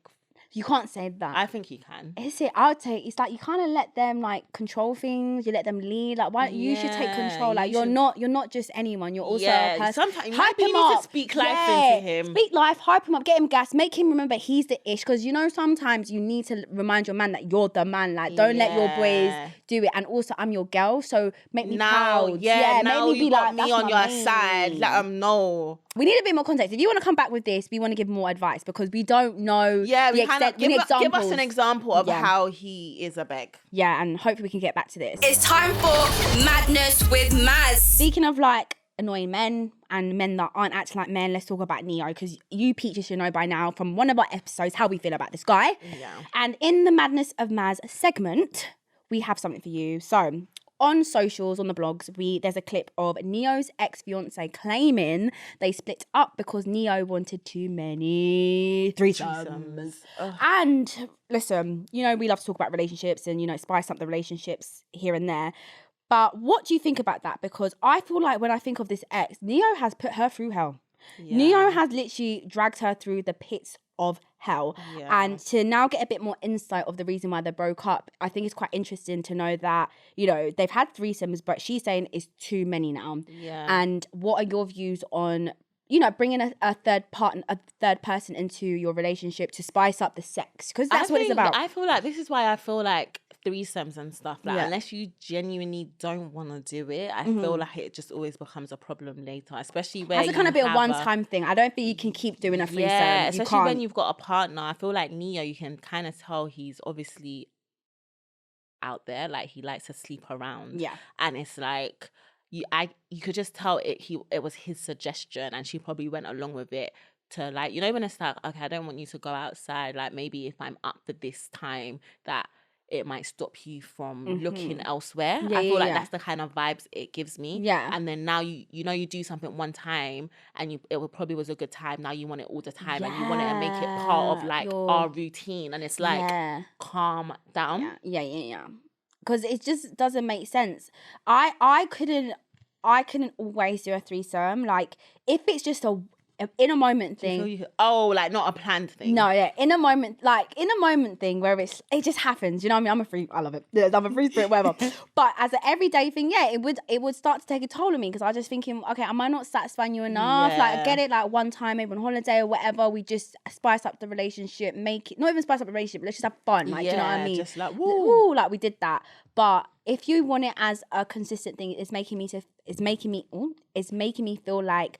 You can't say that. I think you can. Is it? I would say it's like you kind of let them like control things. You let them lead. Like why you should take control. Like you're not just anyone. You're also a person. Sometimes hype him up. To speak life into him. Speak life. Hype him up. Get him gas. Make him remember he's the ish. Because you know sometimes you need to remind your man that you're the man. Like don't let your boys do it. And also I'm your girl, so make me proud. Yeah. Now make me you be got like me on your side. Let them know. We need a bit more context. If you want to come back with this, we want to give more advice because we don't know the extent. Give us an example of how he is a beg. Yeah, and hopefully we can get back to this. It's time for Madness with Maz. Speaking of like annoying men and men that aren't acting like men, let's talk about Neo because you peaches should know by now from one of our episodes how we feel about this guy. Yeah. And in the Madness of Maz segment, we have something for you. So on socials, on the blogs, there's a clip of Neo's ex-fiance claiming they split up because Neo wanted too many threesomes. And listen, you know, we love to talk about relationships and, you know, spice up the relationships here and there. But what do you think about that? Because I feel like when I think of this ex, Neo has put her through hell. Yeah. Neo has literally dragged her through the pits of hell. Yeah. And to now get a bit more insight of the reason why they broke up, I think it's quite interesting to know that, you know, they've had threesomes, but she's saying it's too many now. Yeah. And what are your views on, you know, bringing a third person into your relationship to spice up the sex? Because that's what it's about. I feel like this is why I feel like threesomes and stuff like unless you genuinely don't want to do it, I feel like it just always becomes a problem later, especially where that's a kind of bit of one-time thing. I don't think you can keep doing a threesome. Yeah, especially when you've got a partner. I feel like Neo, you can kind of tell he's out there, like he likes to sleep around. Yeah, and it's like you could just tell it was his suggestion, and she probably went along with it. To like, you know, when it's like, okay, I don't want you to go outside. Like maybe if I'm up for this time, that it might stop you from looking elsewhere. I feel like that's the kind of vibes it gives me. Yeah. And then now you know you do something one time and it probably was a good time. Now you want it all the time and you want it to make it part of like our routine. And it's like, calm down. Yeah. Because it just doesn't make sense. I couldn't always do a threesome. Like if it's just in a moment thing. Like not a planned thing. No, yeah. In a moment thing where it just happens. You know what I mean? I love it. I'm a free spirit, whatever. But as an everyday thing, it would start to take a toll on me because I was just thinking, okay, am I not satisfying you enough? Yeah. Like I get it, like one time, maybe on holiday or whatever, we just spice up the relationship, make it not even spice up the relationship, but let's just have fun. Like, do you know what I mean? Just like woo, like we did that. But if you want it as a consistent thing, it's making me feel like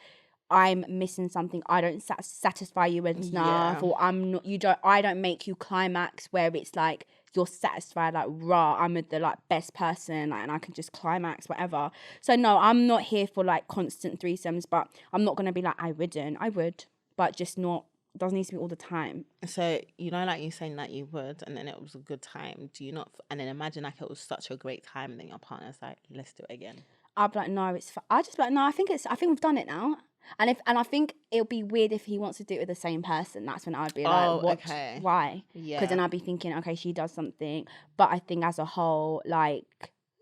I'm missing something. I don't satisfy you enough, or I don't make you climax where it's like you're satisfied, like I'm the like best person, like, and I can just climax whatever. So no, I'm not here for like constant threesomes, but I'm not gonna be like I would, but just not. It doesn't need to be all the time. So you know, like you saying that you would, and then it was a good time. Do you not? And then imagine like it was such a great time, and then your partner's like, let's do it again. I'd be like, no, I just be like, no, I think we've done it now. And I think it'll be weird if he wants to do it with the same person. That's when I'd be like, what? Okay. Why? Yeah. Because then I'd be thinking, okay, she does something. But I think as a whole, like,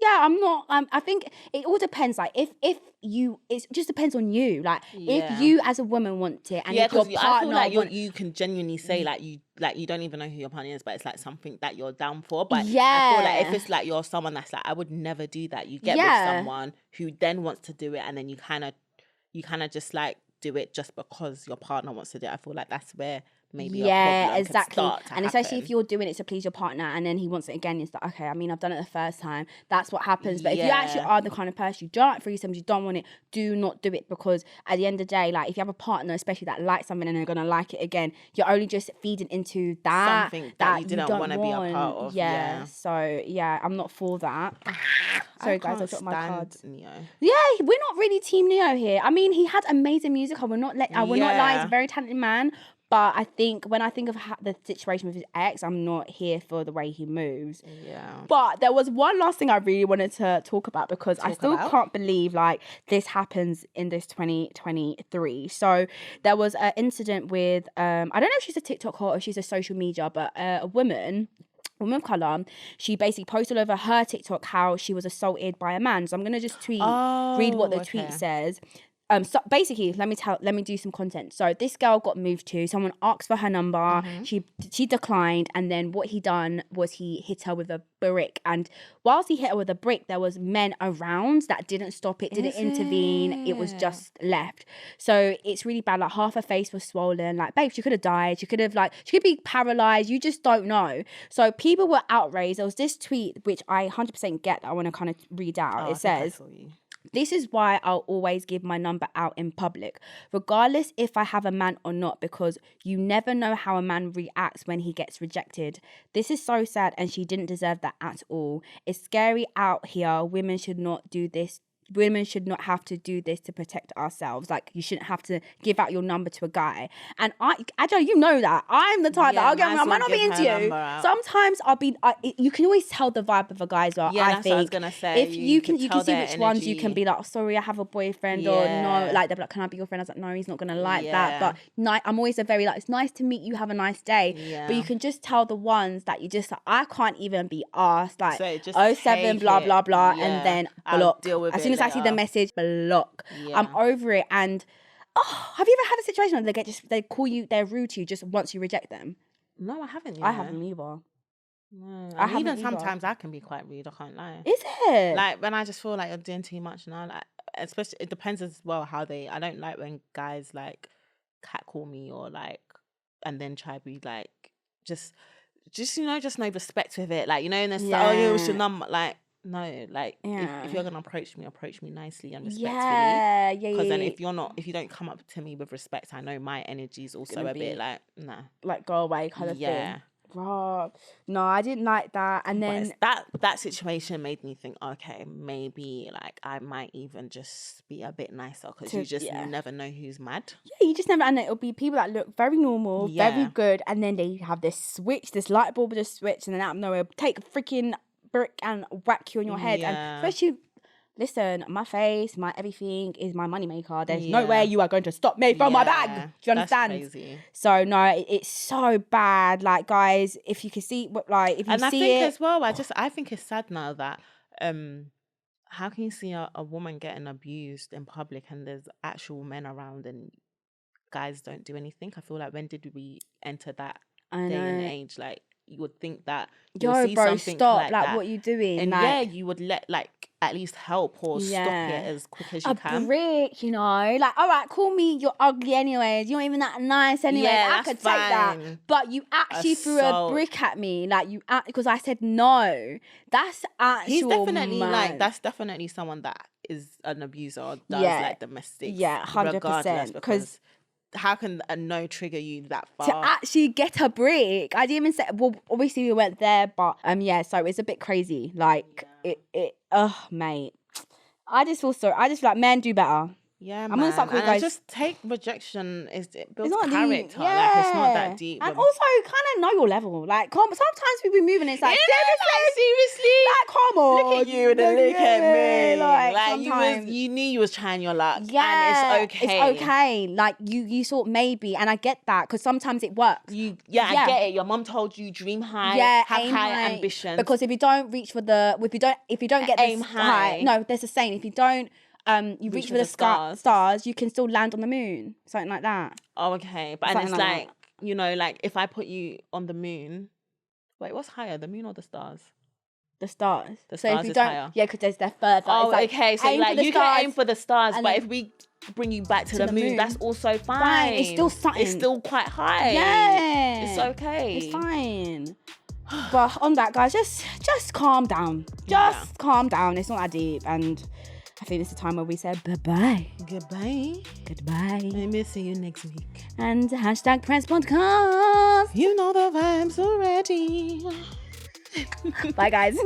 yeah, I'm not. I think it all depends. Like, if you, it just depends on you. Like, if you as a woman want it, and if your partner, I feel like you can genuinely say like you don't even know who your partner is, but it's like something that you're down for. But I feel like if it's like you're someone that's like, I would never do that. You get with someone who then wants to do it, and then you kind of just like do it just because your partner wants to do it. I feel like that's where maybe a problem exactly. could start to and especially happen. if you're doing it to please your partner, and then he wants it again, it's like, okay, I mean, I've done it the first time, that's what happens. But if you actually are the kind of person, you don't like threesomes, you don't want it, do not do it. Because at the end of the day, like, if you have a partner especially that likes something and they're gonna like it again, you're only just feeding into that something that you didn't want to be a part of. So I'm not for that. Sorry guys, I dropped my cards. Neo. Yeah, we're not really team Neo here. I mean, he had amazing music. I will not let. I will not lie. He's a very talented man. But I think when I think of the situation with his ex, I'm not here for the way he moves. Yeah. But there was one last thing I really wanted to talk about, because I still can't believe like this happens in this 2023. So there was an incident with I don't know if she's a TikToker or if she's a social media, but a woman of colour, she basically posted over her TikTok how she was assaulted by a man. So I'm gonna just read what the tweet says. So basically, let me do some content. So this girl got moved to. Someone asked for her number. She declined, and then what he done was he hit her with a brick. And whilst he hit her with a brick, there was men around that didn't stop it, didn't intervene. It was just left. So it's really bad. Like, half her face was swollen. Like, babe, she could have died. She could be paralyzed. You just don't know. So people were outraged. There was this tweet which I 100% get that I want to kind of read out. It says, "This is why I'll always give my number out in public, regardless if I have a man or not, because you never know how a man reacts when he gets rejected. This is so sad, and she didn't deserve that at all. It's scary out here. Women should not do this. Women should not have to do this to protect ourselves. Like, you shouldn't have to give out your number to a guy." And Adeola, you know that I'm the type that I'll get. I might not be into you. Sometimes I'll be. You can always tell the vibe of a guy as well. Yeah, I that's think. what I was gonna say. If you can see which energy. ones you can be like, "Oh, sorry, I have a boyfriend," or no, like they're like, "Can I be your friend?" I was like, "No, he's not gonna like that." But I'm always a very like, "It's nice to meet you. Have a nice day." Yeah. But you can just tell the ones that you just like, I can't even be asked like, So just 07 blah blah blah, Yeah. and then I'll block. deal with As it soon as I see the later. message, block. Yeah. I'm over it. And have you ever had a situation where they call you, they're rude to you just once you reject them? No, I haven't. I haven't either. No, I haven't even either. sometimes I can be quite rude. I can't lie. Is it? Like, when I just feel like you're doing too much now, like, especially, it depends as well how I don't like when guys like catcall me or like, and then try to be like, just no respect with it. Like, and then say, "Oh, yeah, what's your number?" Like, no, like, if you're gonna approach me nicely and respectfully. Because then if you don't come up to me with respect, I know my energy is also a bit like, nah, like, go away kind of thing. Bro, no, I didn't like that. And then that situation made me think, okay, maybe like I might even just be a bit nicer, because you never know who's mad. Yeah, you just never, and it'll be people that look very normal, very good, and then they have this light bulb with a switch, and then out of nowhere, take a freaking brick and whack you on your head. And especially, listen, my face, my everything is my moneymaker. There's no way you are going to stop me from my bag. Do you understand? That's crazy. So no, it's so bad. Like, guys, if you can see, like, if you see it, and I think as well, I think it's sad now that how can you see a woman getting abused in public and there's actual men around and guys don't do anything? I feel like, when did we enter that day and age? Like, you would think that yo, see bro, something stop! like Like, that, what you doing? and like, you would at least help or stop it as quick as you can. A brick, like, all right, call me, you're ugly anyways. You're not even that nice anyways. I could take that. But you actually threw a brick at me, like, because I said no. That's actual. He's definitely man. that's definitely someone that is an abuser or does like domestic. Yeah, 100%. Because how can a no trigger you that far? To actually get a brick. I didn't even say, well, obviously we went there, but so it's a bit crazy. Like, mate. I just feel like men do better. Yeah, I'm gonna start calling and guys. just take rejection. It builds It's not character. deep. Like it's not that deep. And also, kind of know your level. Like, sometimes we be moving. It's like seriously. like, come on, Look at you and look at me. Like sometimes, you knew you was trying your luck. yeah, and it's okay. It's okay. Like you thought maybe, and I get that because sometimes it works. I get it. Your mom told you dream high, have aim high ambitions. Because if you don't reach for the, if you don't get aim this high. no, there's a saying. If you don't, you reach for the stars, you can still land on the moon, something like that. Oh, okay. But and it's like you know, like if I put you on the moon, wait, what's higher, the moon or the stars? The stars. The so stars if you is don't, higher. yeah, because they're further. Oh, like, okay. So like you can aim for the stars, but if we bring you back to the moon, that's also fine. It's still something. It's still quite high. Yeah, it's okay. It's fine. But on that, guys, just calm down. Just calm down. It's not that deep, and I think it's the time where we say bye-bye. Goodbye. Maybe see you next week. And #PressPodcast. You know the vibes already. Bye, guys.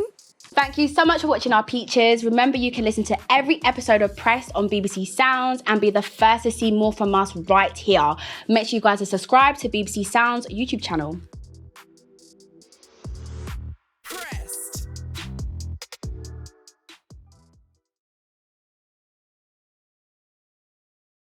Thank you so much for watching our peaches. Remember, you can listen to every episode of Press on BBC Sounds and be the first to see more from us right here. Make sure you guys are subscribed to BBC Sounds YouTube channel.